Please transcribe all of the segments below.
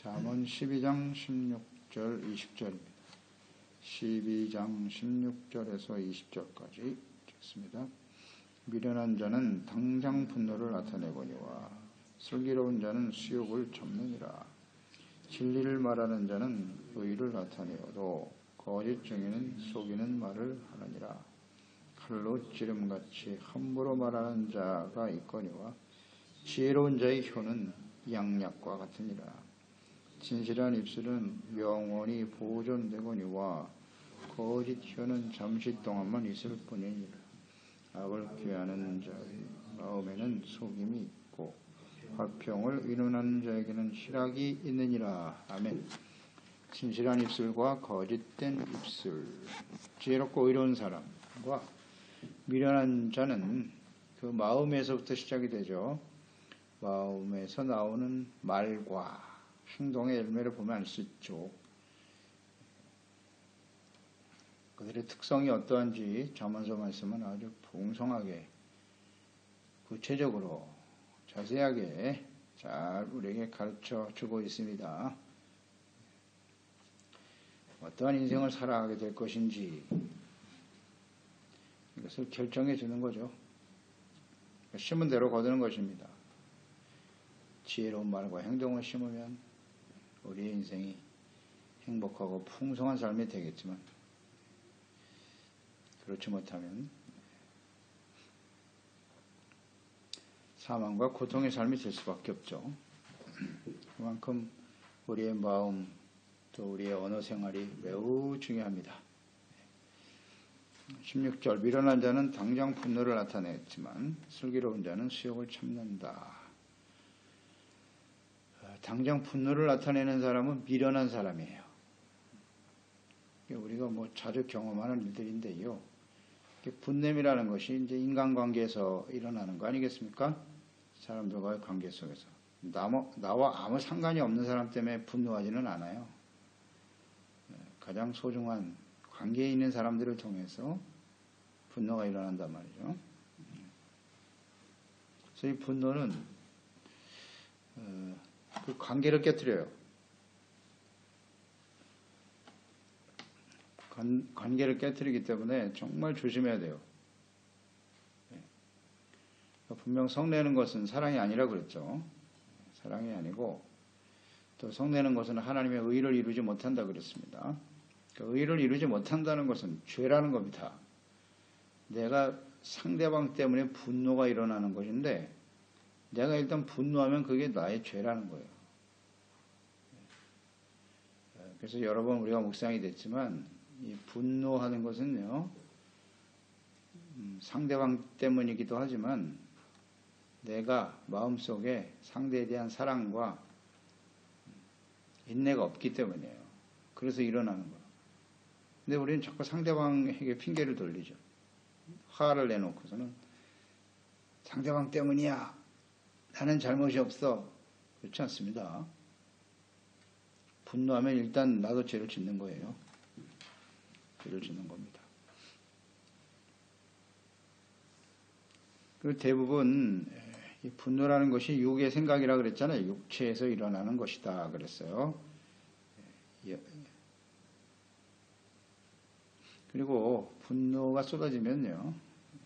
잠언 12장 16절 20절입니다. 12장 16절에서 20절까지 읽겠습니다. 미련한 자는 당장 분노를 나타내거니와 슬기로운 자는 수욕을 참느니라. 진리를 말하는 자는 의를 나타내어도 거짓 중에는 속이는 말을 하느니라. 칼로 지름같이 함부로 말하는 자가 있거니와 지혜로운 자의 혀는 양약과 같으니라. 진실한 입술은 영원히 보존되거니와 거짓 혀는 잠시 동안만 있을 뿐이니라. 악을 귀하는 자의 마음에는 속임이 있고 화평을 의논하는 자에게는 희락이 있느니라. 아멘. 진실한 입술과 거짓된 입술, 지혜롭고 의로운 사람과 미련한 자는 그 마음에서부터 시작이 되죠. 마음에서 나오는 말과 행동의 열매를 보면 알 수 있죠. 그들의 특성이 어떠한지 잠언서 말씀은 아주 풍성하게 구체적으로 자세하게 잘 우리에게 가르쳐 주고 있습니다. 어떠한 인생을 살아가게 될 것인지 이것을 결정해 주는 거죠. 심은 대로 거두는 것입니다. 지혜로운 말과 행동을 심으면 우리의 인생이 행복하고 풍성한 삶이 되겠지만 그렇지 못하면 사망과 고통의 삶이 될 수밖에 없죠. 그만큼 우리의 마음 또 우리의 언어 생활이 매우 중요합니다. 16절 미련한 자는 당장 분노를 나타냈지만 슬기로운 자는 수욕을 참는다. 당장 분노를 나타내는 사람은 미련한 사람이에요. 우리가 자주 경험하는 일들인데요. 분냄이라는 것이 이제 인간관계에서 일어나는 거 아니겠습니까? 사람들과의 관계 속에서. 나와 아무 상관이 없는 사람 때문에 분노하지는 않아요. 가장 소중한 관계에 있는 사람들을 통해서 분노가 일어난단 말이죠. 그래서 이 분노는 그 관계를 깨트려요. 관계를 깨트리기 때문에 정말 조심해야 돼요. 분명 성내는 것은 사랑이 아니라 그랬죠. 사랑이 아니고 또 성내는 것은 하나님의 의를 이루지 못한다 그랬습니다. 그 의를 이루지 못한다는 것은 죄라는 겁니다. 내가 상대방 때문에 분노가 일어나는 것인데 내가 일단 분노하면 그게 나의 죄라는 거예요. 그래서 여러 번 우리가 묵상이 됐지만 이 분노하는 것은요 상대방 때문이기도 하지만 내가 마음속에 상대에 대한 사랑과 인내가 없기 때문이에요. 그래서 일어나는 거예요. 근데 우리는 자꾸 상대방에게 핑계를 돌리죠. 화를 내놓고서는 상대방 때문이야. 나는 잘못이 없어. 그렇지 않습니다. 분노하면 일단 나도 죄를 짓는 거예요. 죄를 짓는 겁니다. 그리고 대부분 이 분노라는 것이 육의 생각이라 그랬잖아요. 육체에서 일어나는 것이다 그랬어요. 그리고 분노가 쏟아지면요,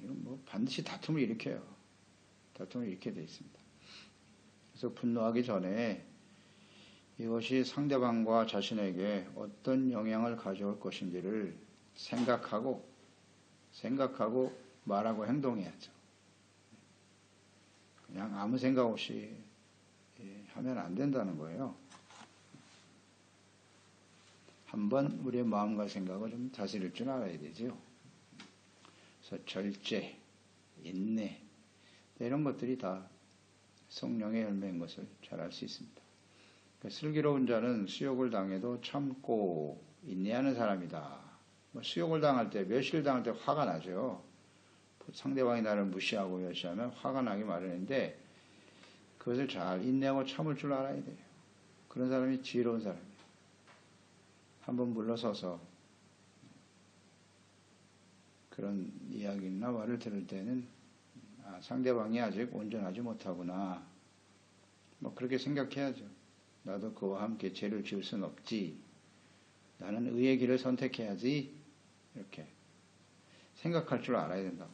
이건 반드시 다툼을 일으켜요. 다툼을 일으키게 되어 있습니다. 그래서 분노하기 전에 이것이 상대방과 자신에게 어떤 영향을 가져올 것인지를 생각하고 말하고 행동해야죠. 그냥 아무 생각 없이 하면 안 된다는 거예요. 한번 우리의 마음과 생각을 좀 다스릴 줄 알아야 되죠. 그래서 절제, 인내 이런 것들이 다 성령의 열매인 것을 잘 알 수 있습니다. 슬기로운 자는 수욕을 당해도 참고 인내하는 사람이다. 수욕을 당할 때, 멸시를 당할 때 화가 나죠. 상대방이 나를 무시하고 멸시하면 화가 나기 마련인데 그것을 잘 인내하고 참을 줄 알아야 돼요. 그런 사람이 지혜로운 사람이에요. 한번 물러서서 그런 이야기나 말을 들을 때는 상대방이 아직 온전하지 못하구나. 그렇게 생각해야죠. 나도 그와 함께 죄를 지을 수는 없지. 나는 의의 길을 선택해야지. 이렇게 생각할 줄 알아야 된다.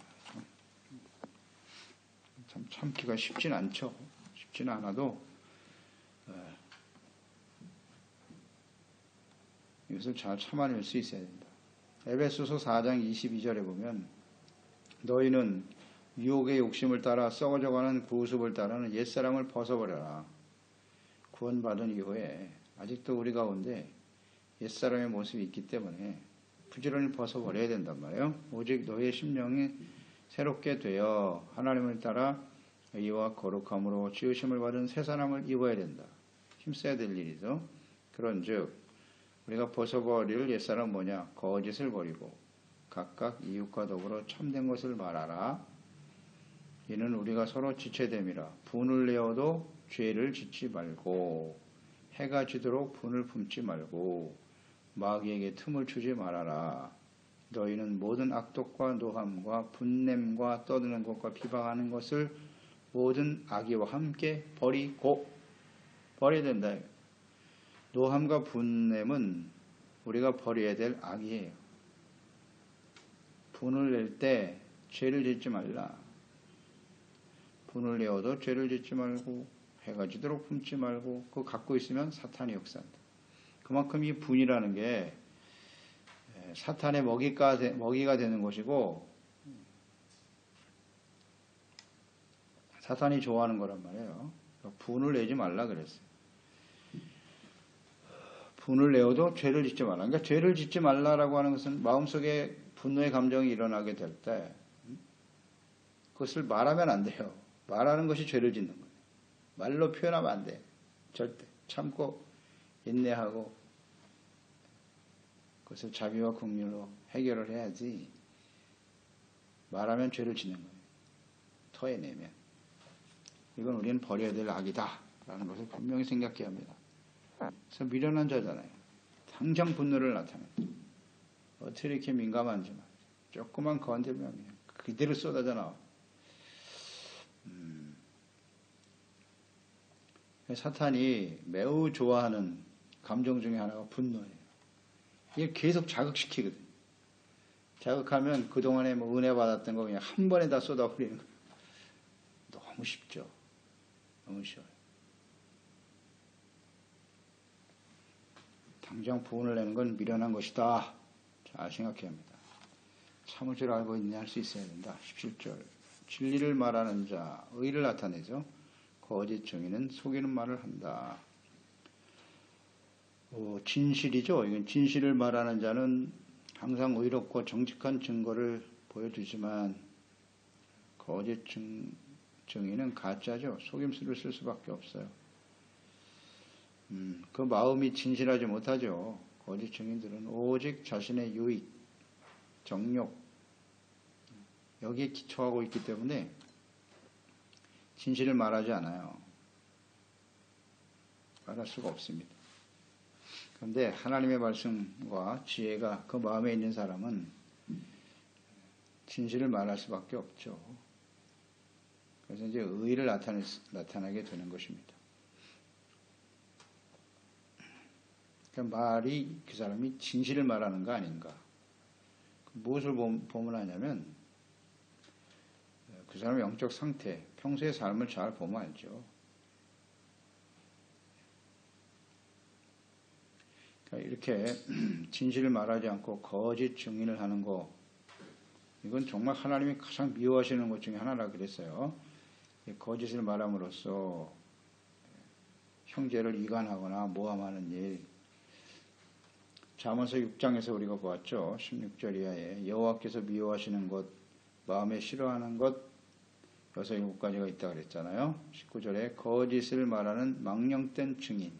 참 참기가 쉽진 않죠. 쉽지는 않아도 이것을 잘 참아낼 수 있어야 된다. 에베소서 4장 22절에 보면 너희는 유혹의 욕심을 따라 썩어져가는 구습을 따르는 옛사람을 벗어버려라. 구원받은 이후에 아직도 우리 가운데 옛사람의 모습이 있기 때문에 부지런히 벗어버려야 된단 말이에요. 오직 너희의 심령이 새롭게 되어 하나님을 따라 의와 거룩함으로 지으심을 받은 새 사람을 입어야 된다. 힘써야 될 일이죠. 그런즉 우리가 벗어버릴 옛사람 뭐냐? 거짓을 버리고 각각 이웃과 더불어 참된 것을 말하라. 이는 우리가 서로 지체됨이라. 분을 내어도 죄를 짓지 말고 해가 지도록 분을 품지 말고 마귀에게 틈을 주지 말아라. 너희는 모든 악독과 노함과 분냄과 떠드는 것과 비방하는 것을 모든 악의와 함께 버려야 된다. 노함과 분냄은 우리가 버려야 될 악이에요. 분을 낼 때 죄를 짓지 말라. 분을 내어도 죄를 짓지 말고 해가 지도록 품지 말고 그거 갖고 있으면 사탄이 역사한다. 그만큼 이 분이라는 게 사탄의 먹이가 되는 것이고 사탄이 좋아하는 거란 말이에요. 분을 내지 말라 그랬어요. 분을 내어도 죄를 짓지 말라. 그러니까 죄를 짓지 말라라고 하는 것은 마음속에 분노의 감정이 일어나게 될 때 그것을 말하면 안 돼요. 말하는 것이 죄를 짓는 거예요. 말로 표현하면 안 돼. 절대. 참고 인내하고 그것을 자비와 긍휼로 해결을 해야지 말하면 죄를 짓는 거예요. 토해내면. 이건 우리는 버려야 될 악이다 라는 것을 분명히 생각해야 합니다. 그래서 미련한 자잖아요. 당장 분노를 나타낸다. 어떻게 이렇게 민감한지 말이죠. 조그만 건들면 그냥 그대로 쏟아져 나와. 사탄이 매우 좋아하는 감정 중에 하나가 분노예요. 이게 계속 자극시키거든요. 자극하면 그동안에 뭐 은혜 받았던 거 그냥 한 번에 다 쏟아버리는 거예요. 너무 쉽죠. 너무 쉬워요. 당장 부은을 내는 건 미련한 것이다. 잘 생각해야 합니다. 참을 줄 알고 인내할 수 있어야 된다. 17절. 진리를 말하는 자, 의를 나타내죠. 거짓 증인은 속이는 말을 한다. 진실이죠. 이건 진실을 말하는 자는 항상 의롭고 정직한 증거를 보여주지만 거짓 증인은 가짜죠. 속임수를 쓸 수밖에 없어요. 그 마음이 진실하지 못하죠. 거짓 증인들은 오직 자신의 유익, 정욕 여기에 기초하고 있기 때문에 진실을 말하지 않아요. 말할 수가 없습니다. 그런데 하나님의 말씀과 지혜가 그 마음에 있는 사람은 진실을 말할 수밖에 없죠. 그래서 이제 의를 나타나게 되는 것입니다. 그러니까 말이 그 사람이 진실을 말하는 거 아닌가. 무엇을 보면 하냐면 그 사람의 영적 상태, 평소의 삶을 잘 보면 알죠. 그러니까 이렇게 진실을 말하지 않고 거짓 증인을 하는 거, 이건 정말 하나님이 가장 미워하시는 것 중에 하나라 그랬어요. 거짓을 말함으로써 형제를 이간하거나 모함하는 일. 잠언서 6장에서 우리가 보았죠. 16절 이하에 여호와께서 미워하시는 것, 마음에 싫어하는 것 6, 7가지가 있다 그랬잖아요. 19절에 거짓을 말하는 망령된 증인,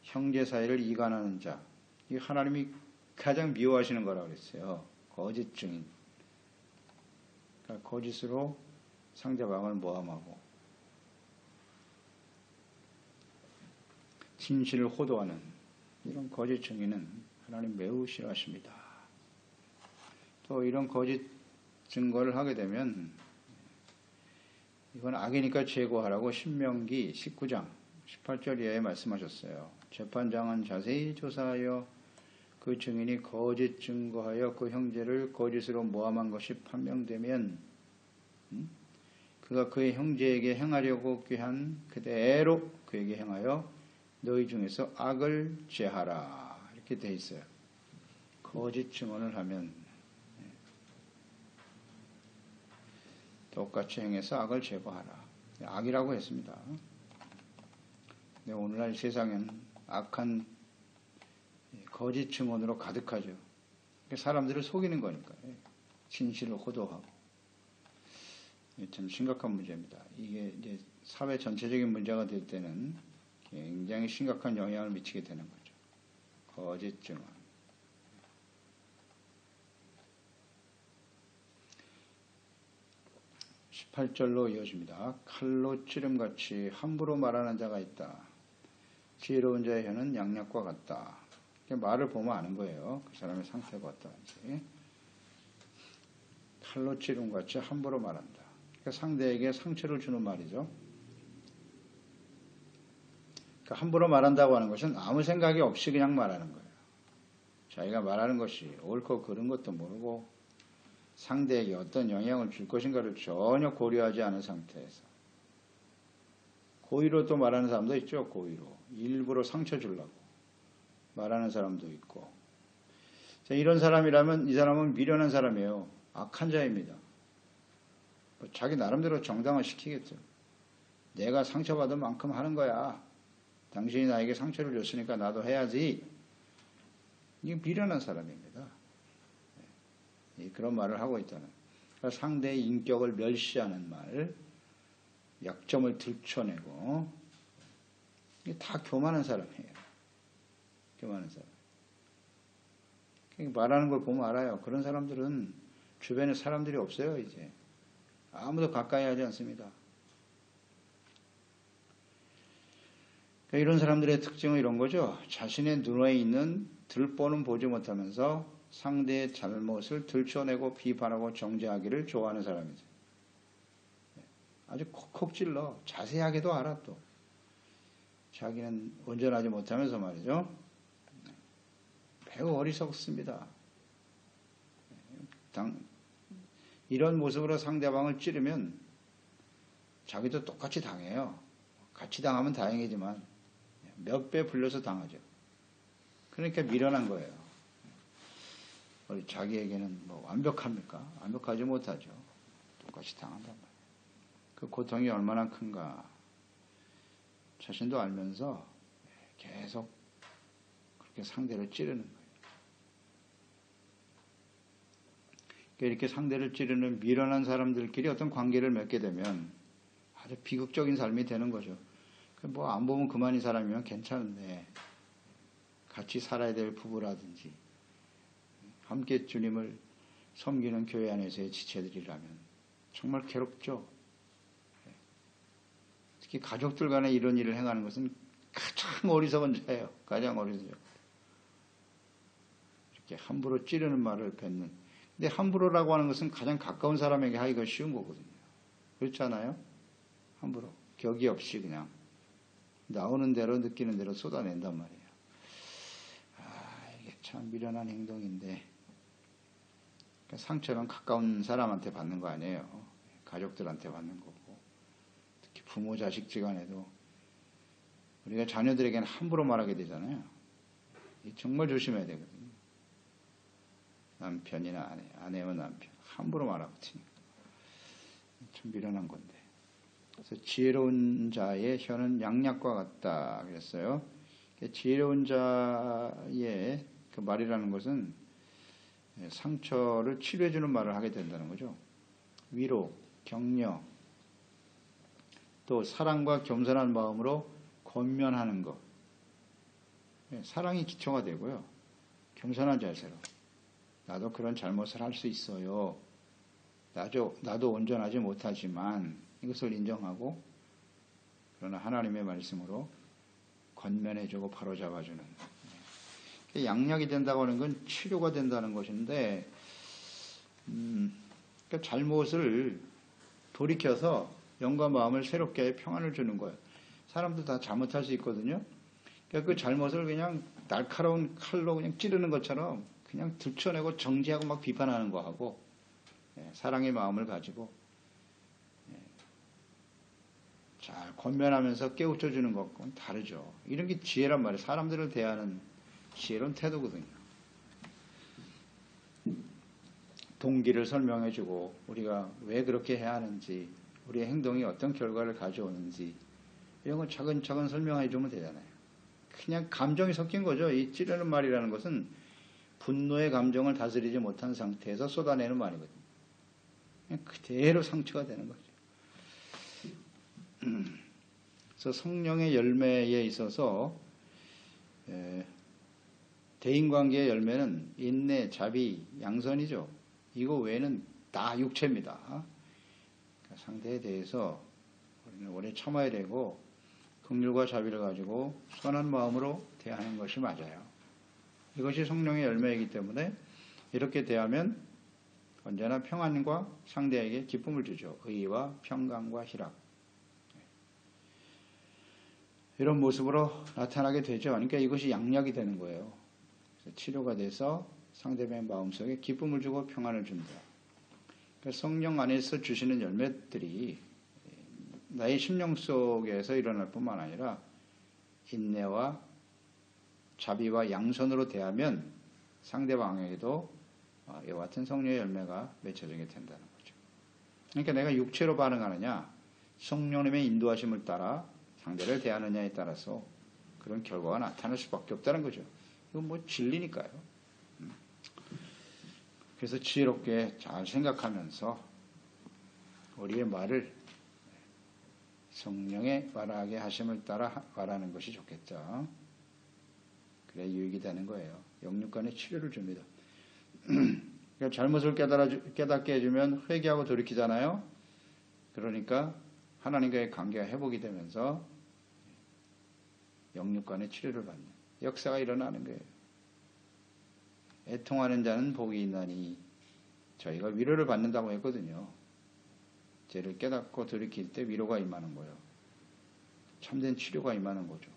형제 사이를 이간하는 자, 이 하나님이 가장 미워하시는 거라고 그랬어요. 거짓 증인. 그러니까 거짓으로 상대방을 모함하고 진실을 호도하는 이런 거짓 증인은 하나님 매우 싫어하십니다. 또 이런 거짓 증거를 하게 되면 이건 악이니까 제거하라고 신명기 19장 18절 이하에 말씀하셨어요. 재판장은 자세히 조사하여 그 증인이 거짓 증거하여 그 형제를 거짓으로 모함한 것이 판명되면 그가 그의 형제에게 행하려고 꾀한 그대로 그에게 행하여 너희 중에서 악을 제하라. 이렇게 돼 있어요. 거짓 증언을 하면 똑같이 행해서 악을 제거하라. 악이라고 했습니다. 근데 오늘날 세상엔 악한 거짓 증언으로 가득하죠. 사람들을 속이는 거니까. 진실을 호도하고. 참 심각한 문제입니다. 이게 이제 사회 전체적인 문제가 될 때는 굉장히 심각한 영향을 미치게 되는 거죠. 거짓 증언. 18절로 이어집니다. 칼로 찌름같이 함부로 말하는 자가 있다. 지혜로운 자의 혀는 양약과 같다. 말을 보면 아는 거예요. 그 사람의 상태가 어떠한지. 칼로 찌름같이 함부로 말한다. 그러니까 상대에게 상처를 주는 말이죠. 그러니까 함부로 말한다고 하는 것은 아무 생각이 없이 그냥 말하는 거예요. 자기가 말하는 것이 옳고 그른 것도 모르고 상대에게 어떤 영향을 줄 것인가를 전혀 고려하지 않은 상태에서 고의로 또 말하는 사람도 있죠. 고의로 일부러 상처 주려고 말하는 사람도 있고. 자, 이런 사람이라면 이 사람은 미련한 사람이에요. 악한 자입니다. 자기 나름대로 정당화 시키겠죠. 내가 상처받은 만큼 하는 거야. 당신이 나에게 상처를 줬으니까 나도 해야지. 이게 미련한 사람입니다. 그런 말을 하고 있다는. 그러니까 상대의 인격을 멸시하는 말, 약점을 들춰내고, 이게 다 교만한 사람이에요. 교만한 사람. 그러니까 말하는 걸 보면 알아요. 그런 사람들은 주변에 사람들이 없어요, 이제. 아무도 가까이 하지 않습니다. 그러니까 이런 사람들의 특징은 이런 거죠. 자신의 눈에 있는 들보는 보지 못하면서 상대의 잘못을 들춰내고 비판하고 정죄하기를 좋아하는 사람이죠. 아주 콕콕 찔러 자세하게도 알아 또. 자기는 온전하지 못하면서 말이죠. 매우 어리석습니다. 이런 모습으로 상대방을 찌르면 자기도 똑같이 당해요. 같이 당하면 다행이지만 몇 배 불려서 당하죠. 그러니까 미련한 거예요. 자기에게는 뭐 완벽합니까? 완벽하지 못하죠. 똑같이 당한단 말이에요. 그 고통이 얼마나 큰가 자신도 알면서 계속 그렇게 상대를 찌르는 거예요. 이렇게 상대를 찌르는 미련한 사람들끼리 어떤 관계를 맺게 되면 아주 비극적인 삶이 되는 거죠. 뭐 안 보면 그만인 사람이면 괜찮은데 같이 살아야 될 부부라든지 함께 주님을 섬기는 교회 안에서의 지체들이라면 정말 괴롭죠. 특히 가족들 간에 이런 일을 행하는 것은 가장 어리석은 자예요. 가장 어리석은 자. 이렇게 함부로 찌르는 말을 뱉는. 근데 함부로라고 하는 것은 가장 가까운 사람에게 하기가 쉬운 거거든요. 그렇지 않아요? 함부로. 격이 없이 그냥 나오는 대로 느끼는 대로 쏟아낸단 말이에요. 이게 참 미련한 행동인데 그러니까 상처는 가까운 사람한테 받는 거 아니에요. 가족들한테 받는 거고 특히 부모 자식지간에도 우리가 자녀들에게는 함부로 말하게 되잖아요. 정말 조심해야 되거든요. 남편이나 아내와 남편 함부로 말하고 튀니까 참 미련한 건데. 그래서 지혜로운 자의 혀는 양약과 같다 그랬어요. 지혜로운 자의 그 말이라는 것은 상처를 치료해주는 말을 하게 된다는 거죠. 위로, 격려, 또 사랑과 겸손한 마음으로 권면하는 것. 사랑이 기초가 되고요. 겸손한 자세로. 나도 그런 잘못을 할 수 있어요. 나도 온전하지 못하지만 이것을 인정하고 그러나 하나님의 말씀으로 권면해주고 바로잡아주는. 양약이 된다고 하는 건 치료가 된다는 것인데 그러니까 잘못을 돌이켜서 영과 마음을 새롭게 평안을 주는 거예요. 사람도 다 잘못할 수 있거든요. 그러니까 그 잘못을 그냥 날카로운 칼로 그냥 찌르는 것처럼 그냥 들춰내고 정지하고 막 비판하는 거하고 사랑의 마음을 가지고 잘 권면하면서 깨우쳐주는 것과는 다르죠. 이런 게 지혜란 말이에요. 사람들을 대하는 지혜로운 태도거든요. 동기를 설명해주고 우리가 왜 그렇게 해야 하는지, 우리의 행동이 어떤 결과를 가져오는지 이런 거 차근차근 설명해주면 되잖아요. 그냥 감정이 섞인 거죠. 이 찌르는 말이라는 것은 분노의 감정을 다스리지 못한 상태에서 쏟아내는 말이거든요. 그냥 그대로 상처가 되는 거죠. 그래서 성령의 열매에 있어서 대인관계의 열매는 인내, 자비, 양선이죠. 이거 외에는 다 육체입니다. 그러니까 상대에 대해서 우리는 오래 참아야 되고 긍휼과 자비를 가지고 선한 마음으로 대하는 것이 맞아요. 이것이 성령의 열매이기 때문에 이렇게 대하면 언제나 평안과 상대에게 기쁨을 주죠. 의와 평강과 희락. 이런 모습으로 나타나게 되죠. 그러니까 이것이 양약이 되는 거예요. 그래서 치료가 돼서 상대방의 마음속에 기쁨을 주고 평안을 준다. 그러니까 성령 안에서 주시는 열매들이 나의 심령 속에서 일어날 뿐만 아니라 인내와 자비와 양선으로 대하면 상대방에게도 이와 같은 성령의 열매가 맺혀지게 된다는 거죠. 그러니까 내가 육체로 반응하느냐, 성령님의 인도하심을 따라 상대를 대하느냐에 따라서 그런 결과가 나타날 수밖에 없다는 거죠. 이건 뭐 진리니까요. 그래서 지혜롭게 잘 생각하면서 우리의 말을 성령의 말하게 하심을 따라 말하는 것이 좋겠죠. 그래 유익이 되는 거예요. 영육간의 치료를 줍니다. 그러니까 잘못을 깨닫게 해주면 회개하고 돌이키잖아요. 그러니까 하나님과의 관계가 회복이 되면서 영육간의 치료를 받는 역사가 일어나는 거예요. 애통하는 자는 복이 있나니 저희가 위로를 받는다고 했거든요. 죄를 깨닫고 돌이킬 때 위로가 임하는 거예요. 참된 치료가 임하는 거죠.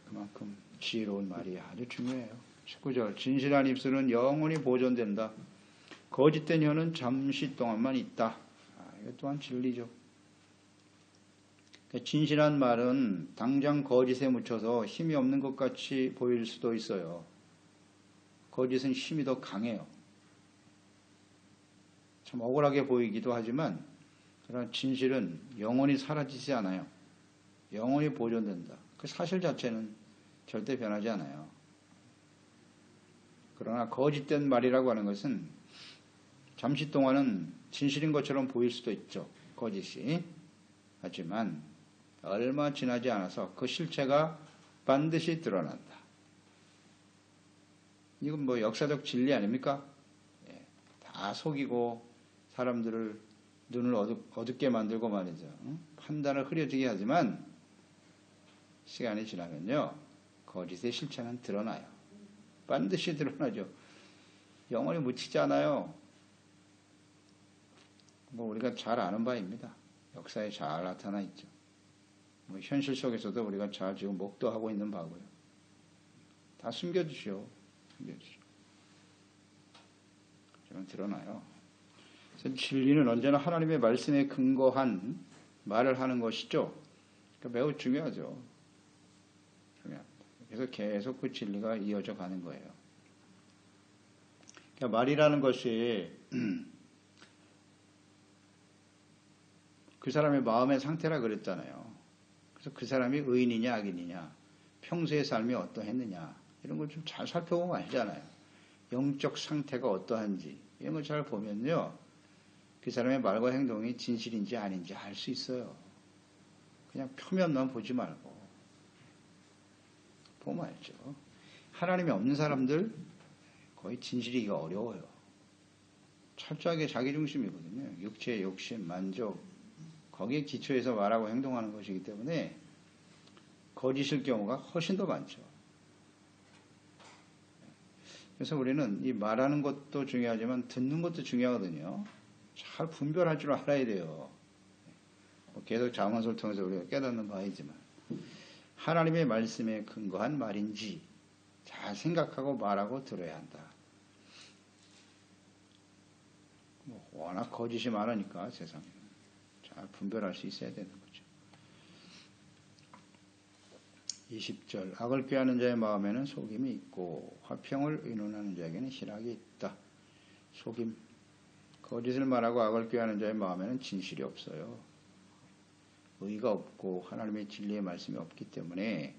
그만큼 지혜로운 말이 아주 중요해요. 19절 진실한 입술은 영원히 보존된다. 거짓된 혀는 잠시 동안만 있다. 이것 또한 진리죠. 진실한 말은 당장 거짓에 묻혀서 힘이 없는 것 같이 보일 수도 있어요. 거짓은 힘이 더 강해요. 참 억울하게 보이기도 하지만 그러나 진실은 영원히 사라지지 않아요. 영원히 보존된다. 그 사실 자체는 절대 변하지 않아요. 그러나 거짓된 말이라고 하는 것은 잠시 동안은 진실인 것처럼 보일 수도 있죠. 거짓이. 하지만 얼마 지나지 않아서 그 실체가 반드시 드러난다. 이건 뭐 역사적 진리 아닙니까? 다 속이고 사람들을 눈을 어둡게 만들고 말이죠. 판단을 흐려지게 하지만 시간이 지나면요. 거짓의 실체는 드러나요. 반드시 드러나죠. 영원히 묻히지 않아요. 뭐 우리가 잘 아는 바입니다. 역사에 잘 나타나 있죠. 뭐 현실 속에서도 우리가 잘 지금 목도하고 있는 바고요. 다 숨겨주시오. 하지만 드러나요. 그래서 진리는 언제나 하나님의 말씀에 근거한 말을 하는 것이죠. 그러니까 매우 중요하죠. 중요합니다. 그래서 계속 그 진리가 이어져 가는 거예요. 그러니까 말이라는 것이 그 사람의 마음의 상태라 그랬잖아요. 그래서 그 사람이 의인이냐 악인이냐, 평소의 삶이 어떠했느냐 이런 걸 좀 잘 살펴보면 알잖아요. 영적 상태가 어떠한지 이런 걸 잘 보면요. 그 사람의 말과 행동이 진실인지 아닌지 알 수 있어요. 그냥 표면만 보지 말고 보면 알죠. 하나님이 없는 사람들 거의 진실이기가 어려워요. 철저하게 자기중심이거든요. 육체의 욕심, 만족 거기에 기초해서 말하고 행동하는 것이기 때문에 거짓일 경우가 훨씬 더 많죠. 그래서 우리는 이 말하는 것도 중요하지만 듣는 것도 중요하거든요. 잘 분별할 줄 알아야 돼요. 계속 잠언서를 통해서 우리가 깨닫는 바이지만 하나님의 말씀에 근거한 말인지 잘 생각하고 말하고 들어야 한다. 워낙 거짓이 많으니까 세상에 잘 분별할 수 있어야 되는 거죠. 20절 악을 꾀하는 자의 마음에는 속임이 있고 화평을 의논하는 자에게는 희락이 있다. 속임, 거짓을 말하고 악을 꾀하는 자의 마음에는 진실이 없어요. 의가 없고 하나님의 진리의 말씀이 없기 때문에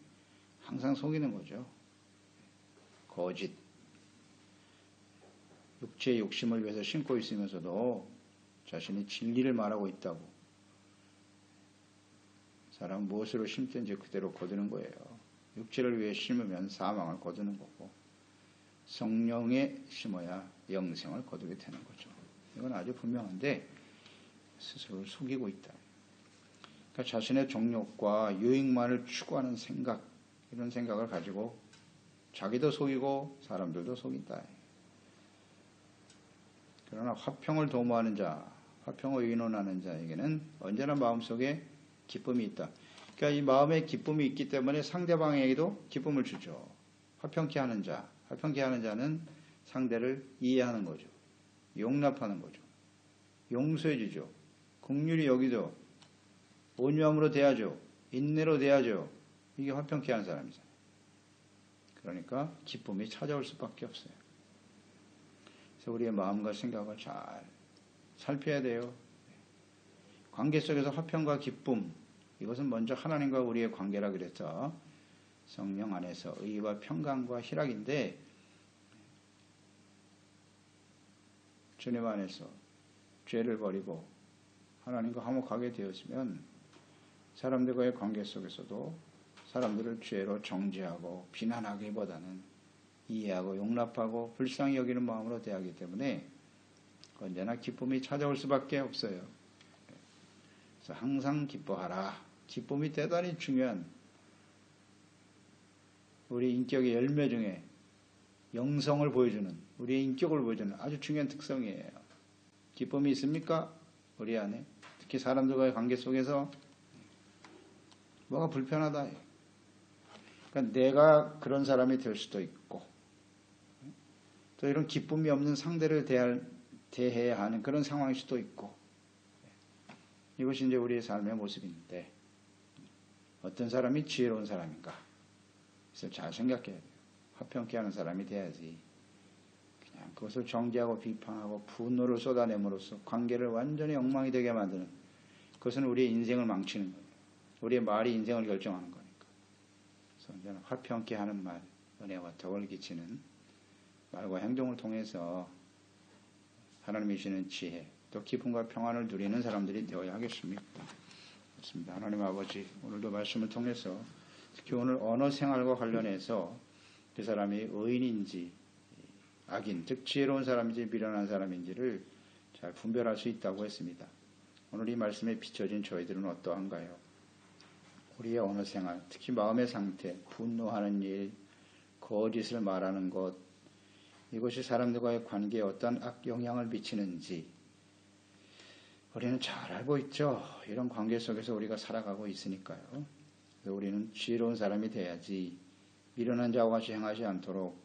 항상 속이는 거죠. 거짓, 육체의 욕심을 위해서 심고 있으면서도 자신이 진리를 말하고 있다고. 사람은 무엇으로 심든지 그대로 거두는 거예요. 육체를 위해 심으면 사망을 거두는 거고 성령에 심어야 영생을 거두게 되는 거죠. 이건 아주 분명한데 스스로를 속이고 있다. 그러니까 자신의 정욕과 유익만을 추구하는 생각, 이런 생각을 가지고 자기도 속이고 사람들도 속인다. 그러나 화평을 도모하는 자, 화평을 의논하는 자에게는 언제나 마음속에 기쁨이 있다. 그러니까 이 마음에 기쁨이 있기 때문에 상대방에게도 기쁨을 주죠. 화평케 하는 자, 화평케 하는 자는 상대를 이해하는 거죠. 용납하는 거죠. 용서해 주죠. 긍휼히 여기죠. 온유함으로 대하죠. 인내로 대하죠. 이게 화평케 하는 사람이잖아요. 그러니까 기쁨이 찾아올 수밖에 없어요. 그래서 우리의 마음과 생각을 잘 살펴야 돼요. 관계 속에서 화평과 기쁨, 이것은 먼저 하나님과 우리의 관계라 그랬죠. 성령 안에서 의와 평강과 희락인데 주님 안에서 죄를 버리고 하나님과 화목하게 되었으면 사람들과의 관계 속에서도 사람들을 죄로 정죄하고 비난하기보다는 이해하고 용납하고 불쌍히 여기는 마음으로 대하기 때문에 언제나 기쁨이 찾아올 수밖에 없어요. 그래서 항상 기뻐하라. 기쁨이 대단히 중요한 우리 인격의 열매 중에 영성을 보여주는, 우리의 인격을 보여주는 아주 중요한 특성이에요. 기쁨이 있습니까? 우리 안에. 특히 사람들과의 관계 속에서 뭐가 불편하다. 그러니까 내가 그런 사람이 될 수도 있고 또 이런 기쁨이 없는 상대를 대해야 하는 그런 상황일 수도 있고 이것이 이제 우리의 삶의 모습인데 어떤 사람이 지혜로운 사람인가? 그래서 잘 생각해야 돼요. 화평케 하는 사람이 돼야지. 그냥 그것을 정죄하고 비판하고 분노를 쏟아냄으로써 관계를 완전히 엉망이 되게 만드는 그것은 우리의 인생을 망치는 거예요. 우리의 말이 인생을 결정하는 거니까. 그래서 언제나 화평케 하는 말, 은혜와 덕을 끼치는 말과 행동을 통해서 하나님이 주시는 지혜, 또 기쁨과 평안을 누리는 사람들이 되어야 하겠습니다. 그렇습니다. 하나님 아버지, 오늘도 말씀을 통해서 특히 오늘 언어 생활과 관련해서 그 사람이 의인인지 악인, 즉 지혜로운 사람인지 미련한 사람인지를 잘 분별할 수 있다고 했습니다. 오늘 이 말씀에 비춰진 저희들은 어떠한가요? 우리의 언어 생활, 특히 마음의 상태, 분노하는 일, 거짓을 말하는 것, 이것이 사람들과의 관계에 어떤 악영향을 미치는지 우리는 잘 알고 있죠. 이런 관계 속에서 우리가 살아가고 있으니까요. 우리는 지혜로운 사람이 돼야지 미련한 자와 같이 행하지 않도록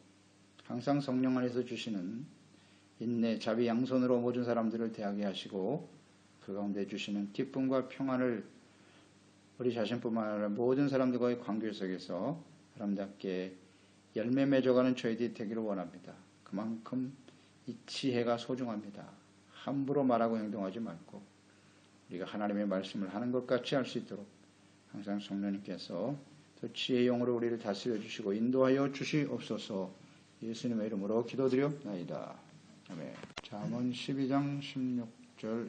항상 성령 안에서 주시는 인내, 자비, 양손으로 모든 사람들을 대하게 하시고 그 가운데 주시는 기쁨과 평안을 우리 자신뿐만 아니라 모든 사람들과의 관계 속에서 사람답게 열매 맺어가는 저희들이 되기를 원합니다. 그만큼 이 지혜가 소중합니다. 함부로 말하고 행동하지 말고 우리가 하나님의 말씀을 하는 것 같이 할 수 있도록 항상 성령님께서 또 지혜의 영으로 우리를 다스려 주시고 인도하여 주시옵소서. 예수님의 이름으로 기도드렸나이다. 아멘. 잠언 12장 16절